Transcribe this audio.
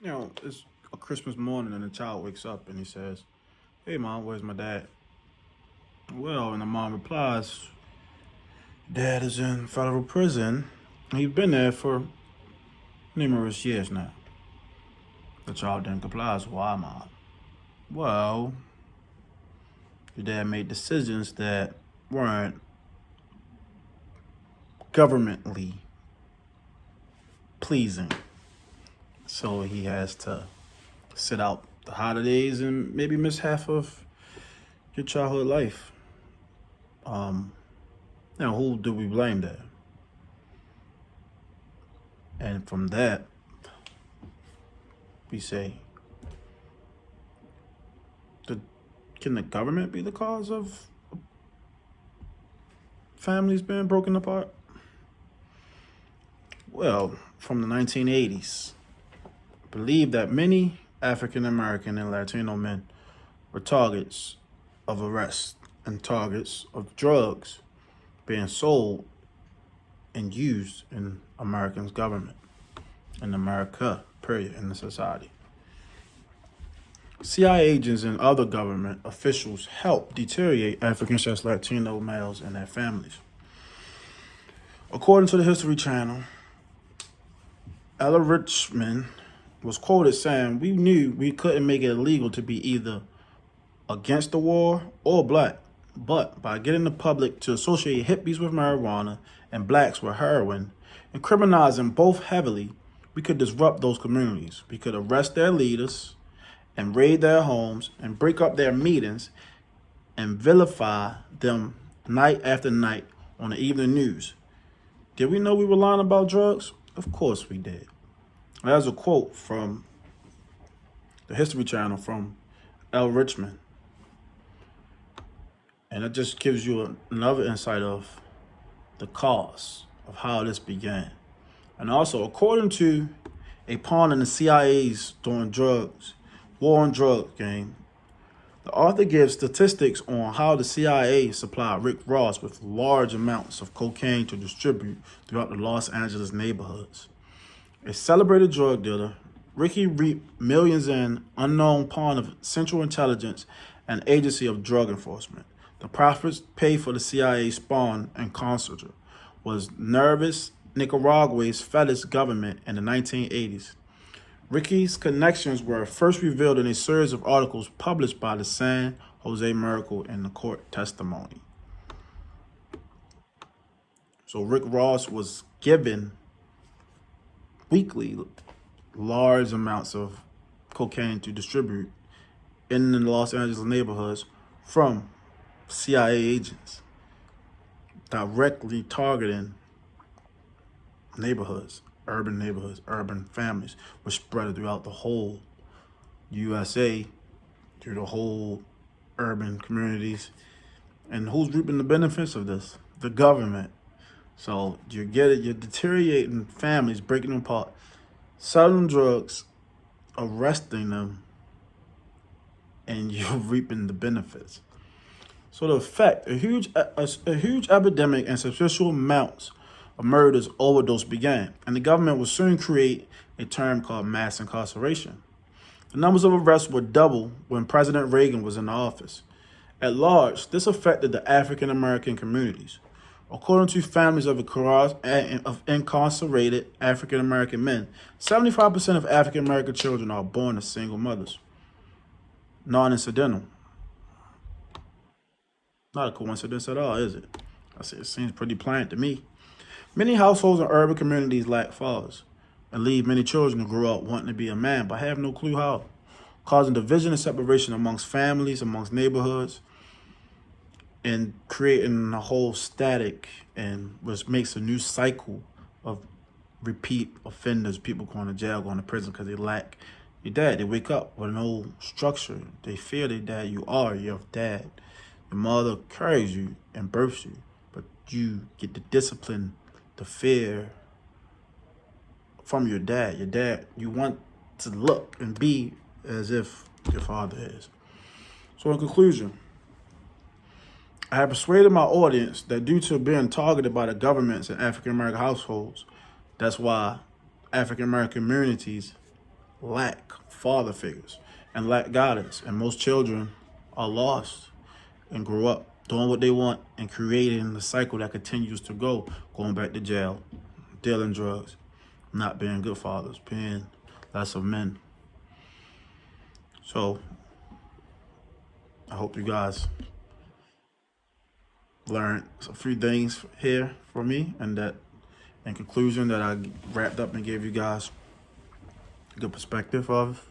It's a Christmas morning and the child wakes up and he says, "Hey, mom, where's my dad?" Well, and the mom replies, "Dad is in federal prison. He's been there for numerous years now." The child then complies, "Why, mom?" Well, your dad made decisions that weren't governmentally pleasing. So he has to sit out the holidays and maybe miss half of your childhood life. Um, who do we blame there? And from that, we say, the, can the government be the cause of families being broken apart? Well, from the 1980s, believed that many African American and Latino men were targets of arrest and targets of drugs being sold and used in Americans' government, in America, period, in the society. CIA agents and other government officials helped deteriorate African/Latino males and their families. According to the History Channel, Ella Richmond was quoted saying, "We knew we couldn't make it illegal to be either against the war or black, but by getting the public to associate hippies with marijuana and blacks with heroin and criminalizing both heavily, we could disrupt those communities. We could arrest their leaders and raid their homes and break up their meetings and vilify them night after night on the evening news. Did we know we were lying about drugs? Of course we did." There's a quote from the History Channel from L. Richmond. And it just gives you another insight of the cause of how this began. And also, according to a pawn in the CIA's war on drugs game, the author gives statistics on how the CIA supplied Rick Ross with large amounts of cocaine to distribute throughout the Los Angeles neighborhoods. A celebrated drug dealer, Ricky reaped millions in unknown pawn of Central Intelligence and Agency of Drug Enforcement. The profits paid for the CIA spawn and concerta was nervous Nicaragua's fetish government in the 1980s. Ricky's connections were first revealed in a series of articles published by the San Jose Miracle in the court testimony. So Rick Ross was given weekly large amounts of cocaine to distribute in the Los Angeles neighborhoods from CIA agents, directly targeting neighborhoods, urban families, which spread throughout the whole USA, through the whole urban communities. And who's reaping the benefits of this? The government. So you're deteriorating families, breaking them apart, selling drugs, arresting them, and you're reaping the benefits. So the effect, a huge epidemic and substantial amounts of murders overdose began, and the government will soon create a term called mass incarceration. The numbers of arrests were double when President Reagan was in office. At large, this affected the African American communities. According to families of incarcerated African American men, 75% of African American children are born to single mothers. Non-incidental. Not a coincidence at all, is it? It seems pretty plain to me. Many households in urban communities lack fathers and leave many children who grow up wanting to be a man but have no clue how, causing division and separation amongst families, amongst neighborhoods, and creating a whole static, and which makes a new cycle of repeat offenders, people going to jail, going to prison because they lack your dad. They wake up with no structure. They fear their dad. You are your dad. Your mother carries you and births you, but you get the discipline, the fear from your dad. Your dad, you want to look and be as if your father is. So in conclusion, I have persuaded my audience that due to being targeted by the governments in African American households, that's why African American communities lack father figures and lack guidance. And most children are lost and grow up doing what they want and creating the cycle that continues to go, going back to jail, dealing drugs, not being good fathers, being less of men. So I hope you guys learned a few things here from me, and that in conclusion that I wrapped up and gave you guys a good perspective of